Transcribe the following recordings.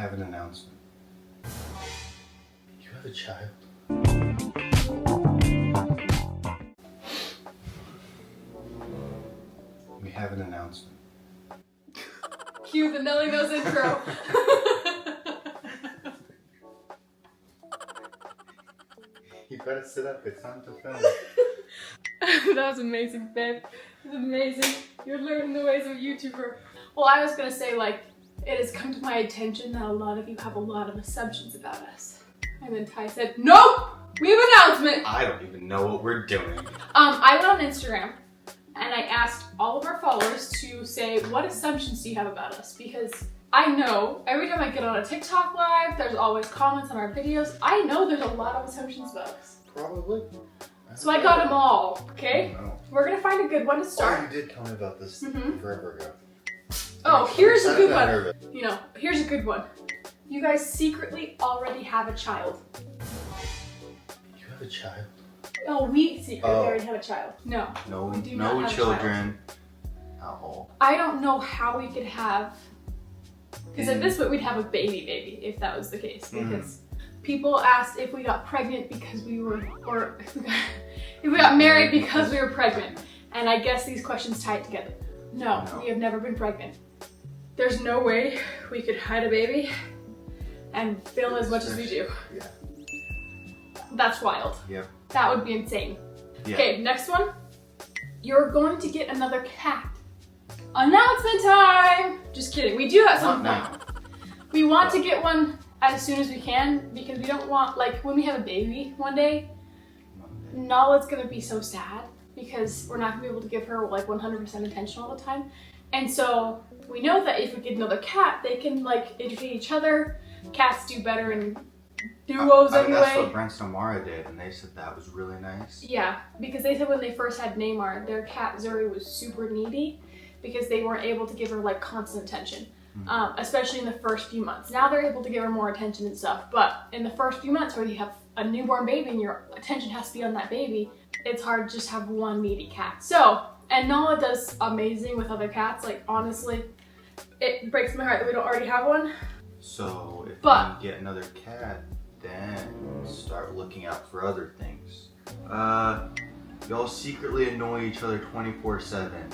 have an announcement. You have a child? We have an announcement. Cue the Nelly Nose intro. You better sit up, it's time to film. That was amazing, babe. It was amazing. You're learning the ways of a YouTuber. Well, I was gonna say, like, it has come to my attention that a lot of you have a lot of assumptions about us. And then Ty said, nope! We have an announcement! I don't even know what we're doing. I went on Instagram and I asked all of our followers to say, what assumptions do you have about us? Because I know every time I get on a TikTok live, there's always comments on our videos. I know there's a lot of assumptions about us. Probably. So I got them all, okay? Oh, no. We're gonna find a good one to start. Oh, you did tell me about this forever ago. Oh, here's a good I'm one. nervous. You know, here's a good one. You guys secretly already have a child. You have a child? Oh, we secretly already have a child. No. No, We do not no have a children at all. I don't know how we could have, because at this point we'd have a baby if that was the case. Because people asked if we got pregnant because we were, or if we got married because we were pregnant. And I guess these questions tie it together. No, we have never been pregnant. There's no way we could hide a baby and film as much as we do. Yeah. That's wild. Yep. That would be insane. Yeah. Okay, next one. You're going to get another cat. Announcement time! Just kidding. We do have some Not fun. now. We want to get one as soon as we can because we don't want, like, when we have a baby one day, Nala's gonna be so sad because we're not gonna be able to give her like 100% attention all the time. And so we know that if we get another cat, they can like entertain each other. Cats do better in duos I mean, anyway. that's what Brent and Mara did, and they said that was really nice. Yeah, because they said when they first had Neymar, their cat Zuri was super needy because they weren't able to give her like constant attention, especially in the first few months. Now they're able to give her more attention and stuff, but in the first few months where you have a newborn baby and your attention has to be on that baby, it's hard to just have one needy cat. So, and Nala does amazing with other cats. Like, honestly, it breaks my heart that we don't already have one. So if But- we get another cat, then start looking out for other things. Y'all secretly annoy each other 24/7.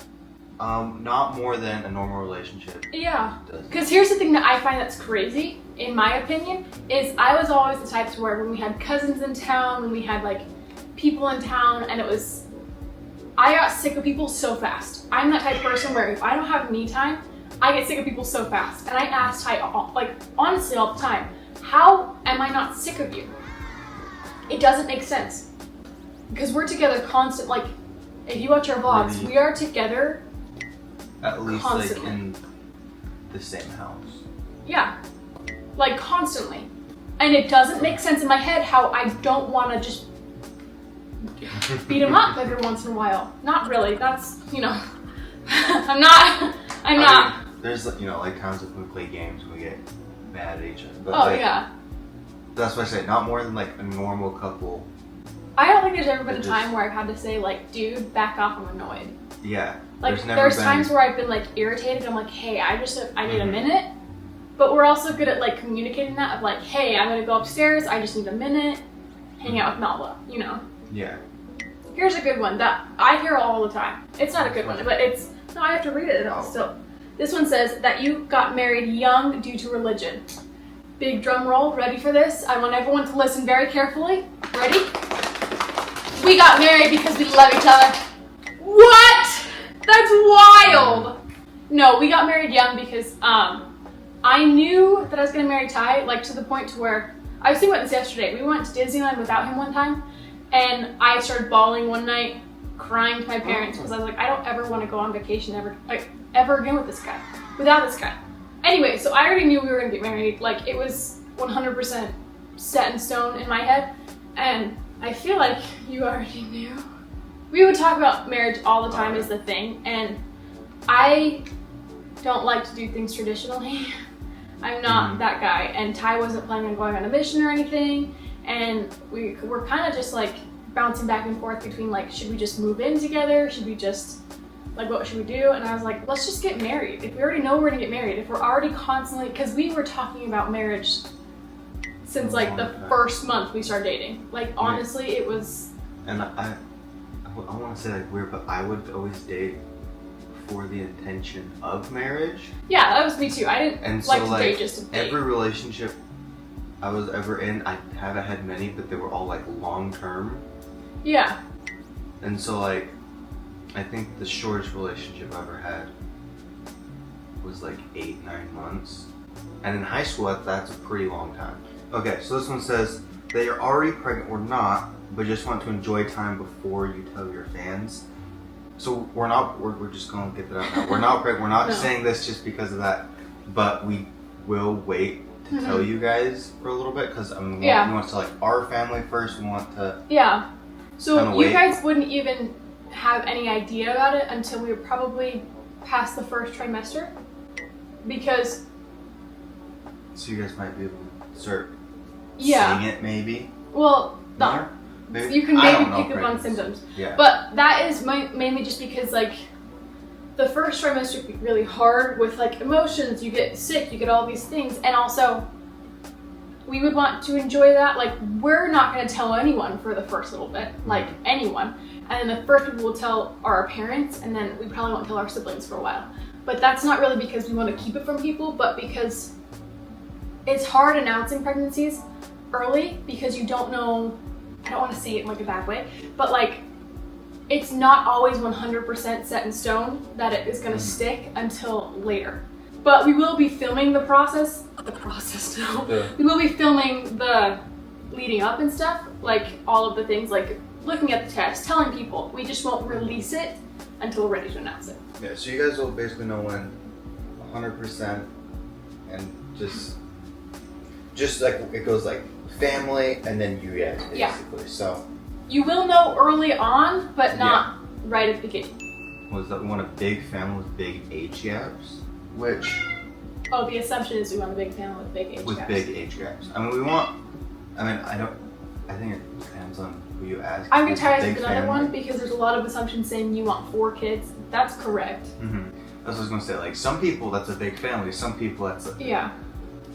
Not more than a normal relationship Yeah, does. because here's the thing that I find that's crazy, in my opinion, is I was always the type to where when we had cousins in town, when we had like people in town, and I got sick of people so fast. I'm that type of person where if I don't have me time, I get sick of people so fast. And I ask Ty, like, honestly all the time, how am I not sick of you? It doesn't make sense. Because we're together constant, like, if you watch our vlogs, Really? we are together. At least Constantly. like in the same house. Yeah, like constantly. And it doesn't make sense in my head how I don't want to just beat him up every once in a while. Not really, that's, you know, I'm not. I mean, there's, you know, like times when we play games and we get mad at each other. But Oh, like, yeah. that's what I say, not more than like a normal couple. I don't think there's ever been a time where I've had to say, like, dude, back off, I'm annoyed. Yeah. Like, never there's been- times where I've been, like, irritated. I'm like, hey, I need a minute. But we're also good at, like, communicating that of, like, hey, I'm going to go upstairs. I just need a minute. Hang out with Nala, you know? Yeah. Here's a good one that I hear all the time. It's not a good one, but it's... No, I have to read it still. This one says that you got married young due to religion. Big drum roll. Ready for this? I want everyone to listen very carefully. Ready? We got married because we love each other. What? That's wild. No, we got married young because I knew that I was going to marry Ty, like to the point to where... I was thinking about this yesterday. We went to Disneyland without him one time, and I started bawling one night, crying to my parents because I was like, I don't ever want to go on vacation ever again with this guy, without this guy. Anyway, so I already knew we were going to get married. Like, it was 100% set in stone in my head, and I feel like you already knew. We would talk about marriage all the time is the thing, and I don't like to do things traditionally. I'm not that guy, and Ty wasn't planning on going on a mission or anything, and we were kind of just like bouncing back and forth between like, should we just move in together? Should we just like, what should we do? And I was like, let's just get married. If we already know we're gonna get married, if we're already constantly, because we were talking about marriage since like the first month we started dating. Like, honestly, it was. And I want to say like weird, but I would always date for the intention of marriage. Yeah, that was me too. I didn't And like so to like date just to date. every relationship I was ever in, I haven't had many, but they were all like long term. Yeah. And so like, I think the shortest relationship I ever had was like 8-9 months. And in high school, that's a pretty long time. Okay, so this one says, they are already pregnant or not, but just want to enjoy time before you tell your fans. So we're just gonna get that out now. We're not pregnant, we're not No. saying this just because of that, but we will wait to tell you guys for a little bit, because we want to tell like our family first, we want to... Yeah. So Kinda you wait. guys wouldn't even have any idea about it until we were probably past the first trimester, because So you guys might be able to start yeah, seeing it maybe. well, no, More? Maybe? you can I maybe don't know pick up on pregnancy. symptoms, Yeah. but that is mainly just because like the first trimester can be really hard with like emotions. You get sick, you get all these things, and also we would want to enjoy that. Like, we're not going to tell anyone for the first little bit, like anyone. And then the first people will tell our parents, and then we probably won't tell our siblings for a while. But that's not really because we want to keep it from people, but because it's hard announcing pregnancies early because you don't know, I don't want to say it in like a bad way, but like, it's not always 100% set in stone that it is going to stick until later. But we will be filming the process now. Yeah. We will be filming the leading up and stuff, like all of the things, like looking at the test, telling people. We just won't release it until we're ready to announce it. Yeah, so you guys will basically know when 100%, and just like it goes like family and then you guys basically. So You will know early on, but not right at the beginning. was that we want a big family with big age gaps? Which Oh, the assumption is we want a big family with big age with gaps. big age gaps. I mean I think it depends on who you ask. I'm gonna It's a tie us big with another family. one because there's a lot of assumptions saying you want 4 kids. That's correct. Mm-hmm. That's what I was gonna say. Like some people, that's a big family. Some people, that's a... Yeah.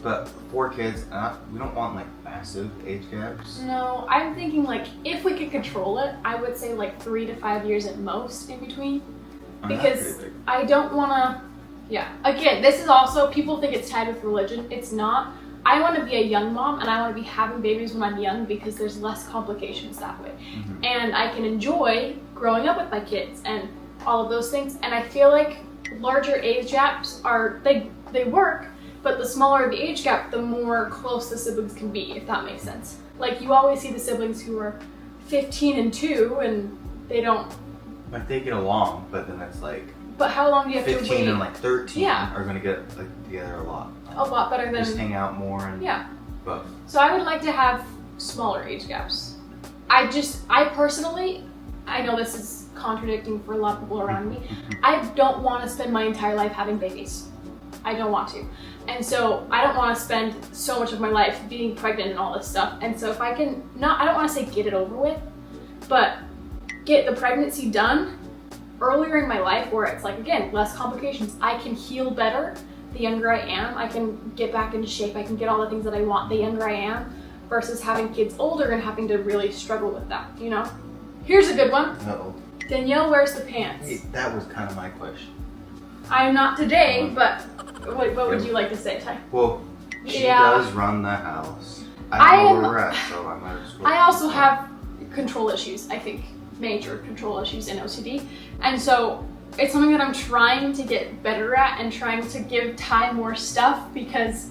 But 4 kids, we don't want like massive age gaps. No, I'm thinking like if we could control it, I would say like 3 to 5 years at most in between. I mean, that's Because pretty big. I don't want to. Yeah. Again, this is also, people think it's tied with religion. It's not. I want to be a young mom and I want to be having babies when I'm young because there's less complications that way. Mm-hmm. And I can enjoy growing up with my kids and all of those things. And I feel like larger age gaps are, they work, but the smaller the age gap, the more close the siblings can be, if that makes sense. Like, you always see the siblings who are 15 and 2 and they don't. Like they get along, but then it's like But how long do you have to 15 wait? and like 13 Yeah. are gonna get like together a lot. A lot better than. Just hang out more and Yeah. both. So I would like to have smaller age gaps. I personally, I know this is contradicting for a lot of people around me. I don't want to spend my entire life having babies. I don't want to. And so I don't want to spend so much of my life being pregnant and all this stuff. And so if I can, I don't want to say get it over with, but get the pregnancy done earlier in my life where it's like, again, less complications. I can heal better the younger I am. I can get back into shape. I can get all the things that I want the younger I am versus having kids older and having to really struggle with that, you know? Here's a good one. Uh-oh. Danielle wears the pants. Hey, that was kind of my question. I am not today, but what would you like to say, Ty? Well, she Yeah. does run the house. I I don't know am- where we're at, so I might as well. I also have control issues, I think. Major control issues in OCD. And so it's something that I'm trying to get better at and trying to give Ty more stuff because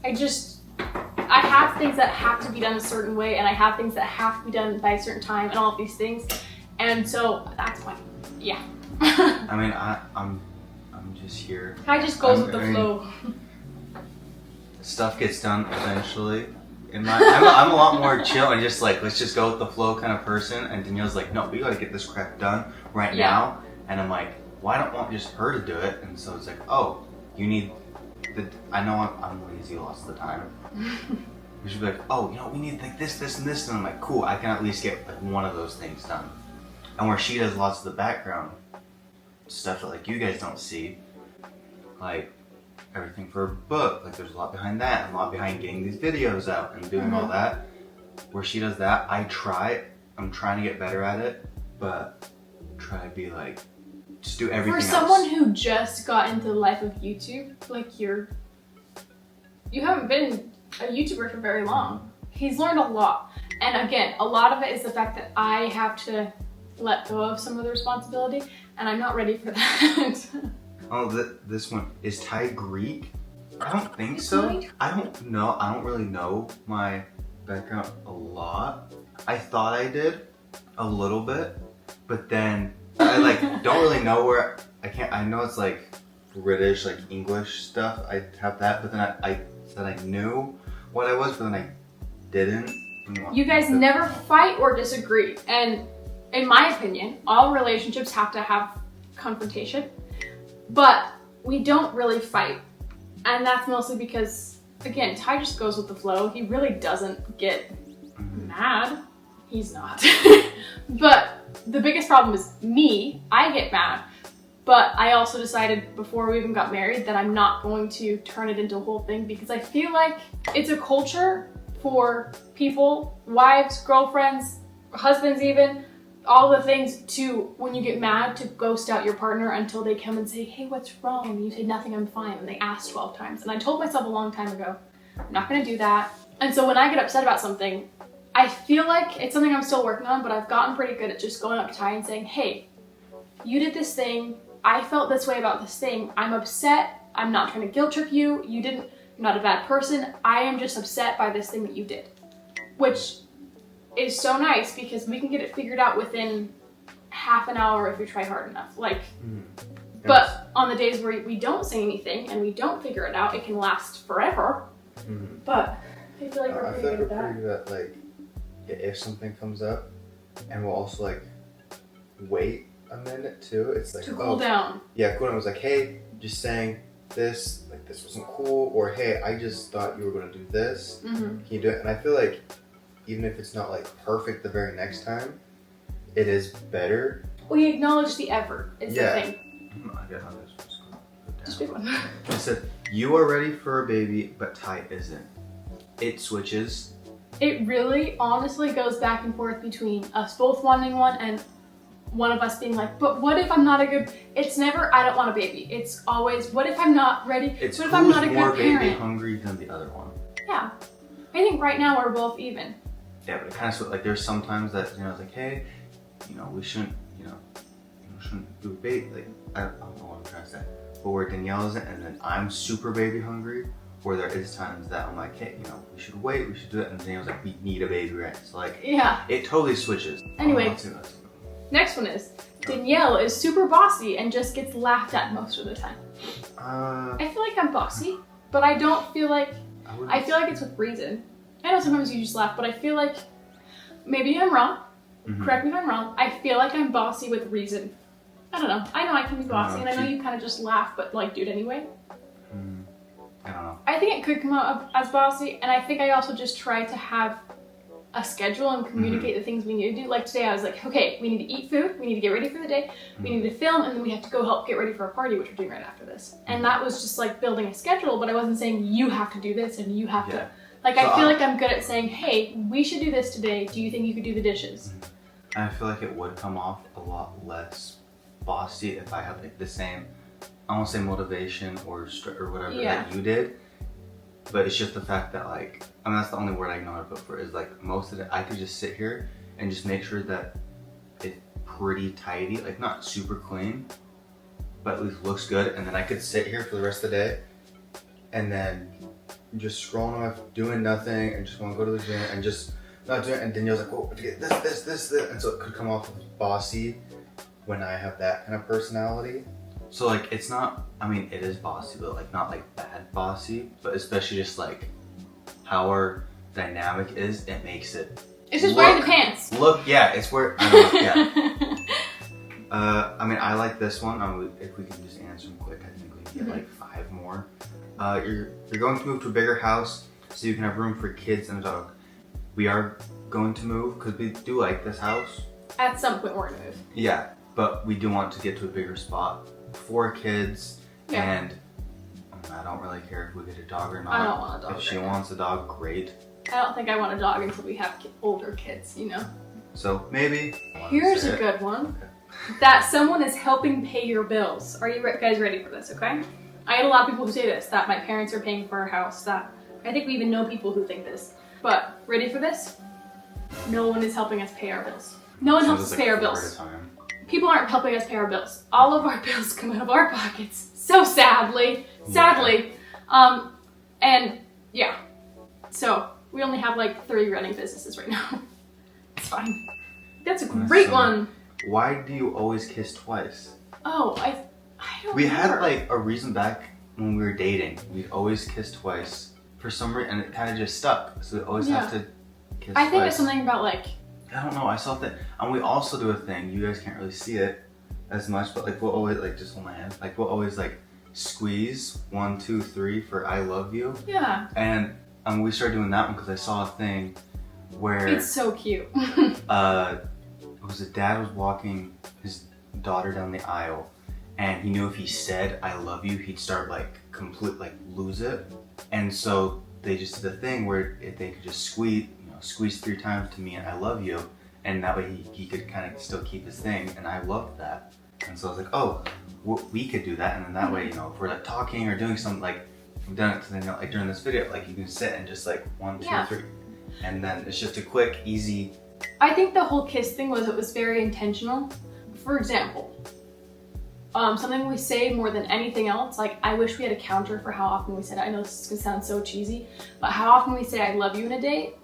I have things that have to be done a certain way and I have things that have to be done by a certain time and all of these things. And so that's why, yeah. I mean, I'm just here. Ty just goes with the I mean, flow. Stuff gets done eventually. I'm a lot more chill and just like, let's just go with the flow kind of person. And Danielle's like, no, we gotta get this crap done right now. And I'm like, well, I don't want just her to do it. And so it's like, oh, you need I know I'm lazy lots of the time. We should be like, oh, you know, we need like this, this, and this. And I'm like, cool, I can at least get like one of those things done. And where she does lots of the background stuff that like you guys don't see, like everything for a book. Like there's a lot behind that, and a lot behind getting these videos out and doing all that. Where she does that, I'm trying to get better at it, but try to be like, just do everything For someone who just got into the life of YouTube, like you haven't been a YouTuber for very long. He's learned a lot. And again, a lot of it is the fact that I have to let go of some of the responsibility, and I'm not ready for that. Oh, this one, is Thai Greek? I don't think so. I don't know. I don't really know my background a lot. I thought I did a little bit, but then I like don't really know where I know it's like British, like English stuff. I have that, but then I said I knew what I was, but then I didn't. You guys never fight or disagree, and in my opinion, all relationships have to have confrontation, but we don't really fight, and that's mostly because, again, Ty just goes with the flow. He really doesn't get mad. He's not. But the biggest problem is me. I get mad, but I also decided before we even got married that I'm not going to turn it into a whole thing, because I feel like it's a culture for people, wives, girlfriends, husbands even, all the things to, when you get mad, to ghost out your partner until they come and say, hey, what's wrong? And you say, nothing, I'm fine. And they ask 12 times. And I told myself a long time ago, I'm not gonna do that. And so when I get upset about something, I feel like it's something I'm still working on, but I've gotten pretty good at just going up to Ty and saying, hey, you did this thing. I felt this way about this thing. I'm upset. I'm not trying to guilt trip you. You didn't, you're not a bad person. I am just upset by this thing that you did. Which is so nice because we can get it figured out within half an hour if we try hard enough. Like, but on the days where we don't say anything and we don't figure it out, it can last forever. But I feel like we're pretty good at that. Like, if something comes up, and we'll also like wait a minute too. It's like to cool down. Yeah, cool down. It was like, hey, just saying this, like this wasn't cool, or hey, I just thought you were gonna do this. Can you do it? And I feel like even if it's not like perfect the very next time, it is better. We acknowledge the effort. It's the thing. I get how this was going. Just pick one. I said, you are ready for a baby, but Ty isn't. It switches. It really, honestly goes back and forth between us both wanting one and one of us being like, but what if I'm not a good, it's never, I don't want a baby. It's always, what if I'm not ready? It's what if I'm not a more good baby parent? hungry than the other one. Yeah. I think right now we're both even. Yeah, but it kind of, like there's sometimes that, it's like, hey, we shouldn't, shouldn't do a baby. Like, I don't know what I'm trying to say. But where Danielle isn't, and then I'm super baby hungry, where there is times that I'm like, hey, we should wait, we should do it, and Danielle's like, we need a baby, right? So like, yeah, it totally switches. Anyway, next one is, Danielle is super bossy and just gets laughed at most of the time. I feel like I'm bossy, but I don't feel like, I feel like it's with reason. I know sometimes you just laugh, but I feel like, maybe I'm wrong, correct me if I'm wrong, I feel like I'm bossy with reason. I don't know. I know I can be bossy, and I know you kind of just laugh, but like do it anyway. I don't know. I think it could come out as bossy, and I think I also just try to have a schedule and communicate the things we need to do. Like today I was like, okay, we need to eat food, we need to get ready for the day, we need to film, and then we have to go help get ready for a party, which we're doing right after this. And that was just like building a schedule, but I wasn't saying you have to do this and you have to. Like, so I feel like I'm good at saying, hey, we should do this today. Do you think you could do the dishes? And I feel like it would come off a lot less bossy if I had like the same, I won't say motivation or whatever that you did, but it's just the fact that like, that's the only word I know how to put for it, is like most of it, I could just sit here and just make sure that it's pretty tidy, like not super clean, but at least looks good, and then I could sit here for the rest of the day and then just scrolling off, doing nothing, and just want to go to the gym and just not doing it, and Danielle's like, oh, this, and so it could come off as bossy when I have that kind of personality. So like, it's not, it is bossy, but like not like bad bossy, but especially just like how our dynamic is, it makes it. It's just wearing the pants. It's where, I like this one. If we can just answer them quick, I think we can get like 5 more. You're going to move to a bigger house so you can have room for kids and a dog. We are going to move because we do like this house. At some point we're gonna move. Yeah, but we do want to get to a bigger spot. 4 kids, and I don't really care if we get a dog or not. I don't want a dog. If she wants a dog, great. I don't think I want a dog until we have older kids, you know? So maybe. Here's a good one. Okay. That someone is helping pay your bills. Are you guys ready for this, okay? I had a lot of people who say this, that my parents are paying for our house, that I think we even know people who think this. But ready for this? No one is helping us pay our bills. No one helps us pay our bills. People aren't helping us pay our bills. All of our bills come out of our pockets. So sadly. And yeah. So we only have like 3 running businesses right now. It's fine. That's a great one. Why do you always kiss twice? Oh, I don't We remember. had like a reason back when we were dating. We'd always kiss twice. For some reason, and it kind of just stuck. So we always have to kiss I think twice. it's something about like... I don't know, I saw that. And we also do a thing, you guys can't really see it as much, but like we'll always, like just hold my hand, like we'll always like squeeze 1, 2, 3 for I love you. Yeah. And we started doing that one because I saw a thing where... It's so cute. it was a dad was walking his daughter down the aisle, and he knew if he said I love you, he'd start like lose it. And so they just did a thing where if they could just squeeze 3 times to me and I love you, and that way he could kind of still keep his thing, and I loved that. And so I was like, oh, we could do that, and then that way, if we're like talking or doing something, like we've done it, so then like during this video, like you can sit and just like 1, 2, 3, and then it's just a quick, easy. I think the whole kiss thing was very intentional. For example, something we say more than anything else, like I wish we had a counter for how often we said it. I know this is gonna sound so cheesy, but how often we say I love you in a day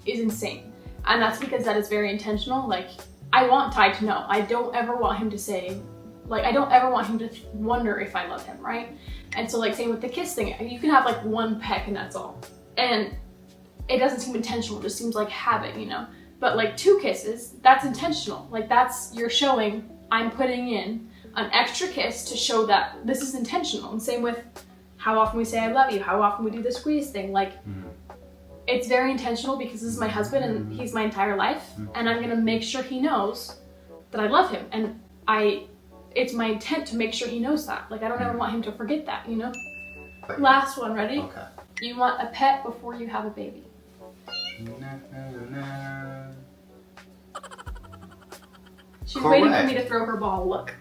is insane. And that's because that is very intentional. Like, I want Ty to know. I don't ever want him to say, like, I don't ever want him to wonder if I love him, right? And so like same with the kiss thing, you can have like 1 peck and that's all. And it doesn't seem intentional, it just seems like habit, you know? But like 2 kisses, that's intentional. Like you're showing I'm putting in an extra kiss to show that this is intentional. And same with how often we say I love you, how often we do the squeeze thing. Like, it's very intentional because this is my husband and he's my entire life, and I'm gonna make sure he knows that I love him. And it's my intent to make sure he knows that. Like, I don't ever want him to forget that, you know? Last one, ready? Okay. You want a pet before you have a baby. She's waiting for me to throw her ball, look.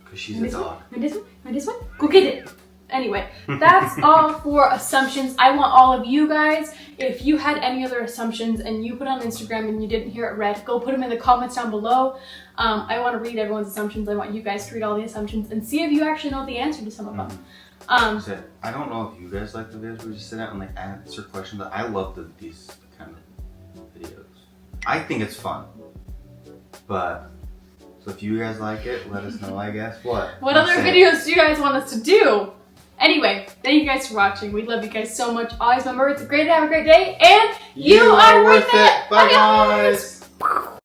Because she's a dog. And this one? And this one? Go get it. Anyway, that's all for assumptions. I want all of you guys, if you had any other assumptions and you put on Instagram and you didn't hear it read, go put them in the comments down below. I want to read everyone's assumptions. I want you guys to read all the assumptions and see if you actually know the answer to some of them. I don't know if you guys like the videos where we just sit out and like answer questions, but I love these kind of videos. I think it's fun. But, so if you guys like it, let us know, I guess. What other videos do you guys want us to do? Anyway, thank you guys for watching. We love you guys so much. Always remember, it's great to have a great day, and you are worth it. Bye, guys.